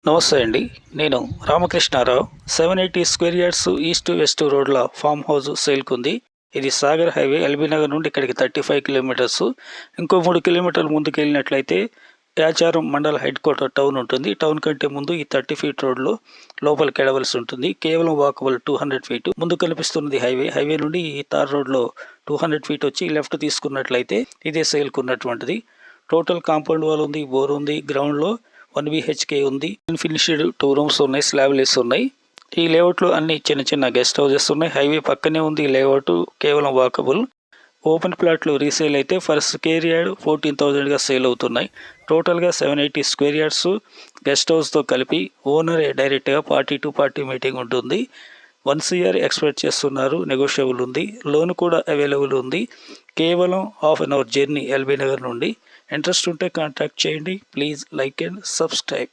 నమస్తే అండి. నేను Ramakrishna Rao. 780 square yards east west రోడ్ల ఫామ్ హౌస్ సేల్కు ఉంది. ఇది సాగర్ హైవే ఎల్బీ నగర్ నుండి ఇక్కడికి 35 కిలోమీటర్స్. ఇంకో 3 కిలోమీటర్లు ముందుకు వెళ్ళినట్లయితే యాచారం మండల హెడ్ క్వార్టర్ టౌన్ ఉంటుంది. టౌన్ కంటే ముందు ఈ 30 ఫీట్ రోడ్లో లోపలికి ఎడవలసి ఉంటుంది. కేవలం వాకబుల్ 200 ఫీట్. ముందు కనిపిస్తున్నది హైవే నుండి ఈ తార్ రోడ్లో 200 ఫీట్ వచ్చి లెఫ్ట్ తీసుకున్నట్లయితే ఇదే సేల్కు ఉన్నటువంటిది. టోటల్ కాంపౌండ్ వాల్ ఉంది, బోర్ ఉంది, గ్రౌండ్లో 1 BHK ఉంది, ఫినిష్డ్ 2 రూమ్స్ ఉన్నాయి, స్లాబ్లెస్ ఉన్నాయి. ఈ లేఅవుట్లో అన్ని చిన్న చిన్న గెస్ట్ హౌసెస్ ఉన్నాయి. హైవే పక్కనే ఉంది ఈ లేఅవుట్, కేవలం వాకబుల్. ఓపెన్ ప్లాట్లు రీసేల్ అయితే ఫర్ స్క్వేర్ యార్డ్ 14,000గా సేల్ అవుతున్నాయి. టోటల్గా 780 స్క్వేర్ యార్డ్స్ గెస్ట్ హౌస్తో కలిపి ఓనరే డైరెక్ట్గా పార్టీ టు పార్టీ మీటింగ్ ఉంటుంది. 1 CR ఎక్స్పెక్ట్ చేస్తున్నారు, నెగోషియబుల్ ఉంది. లోన్ కూడా అవైలబుల్ ఉంది. కేవలం ½ an hour journey LB Nagar నుండి. ఇంట్రెస్ట్ ఉంటే కాంటాక్ట్ చేయండి. Please like and subscribe.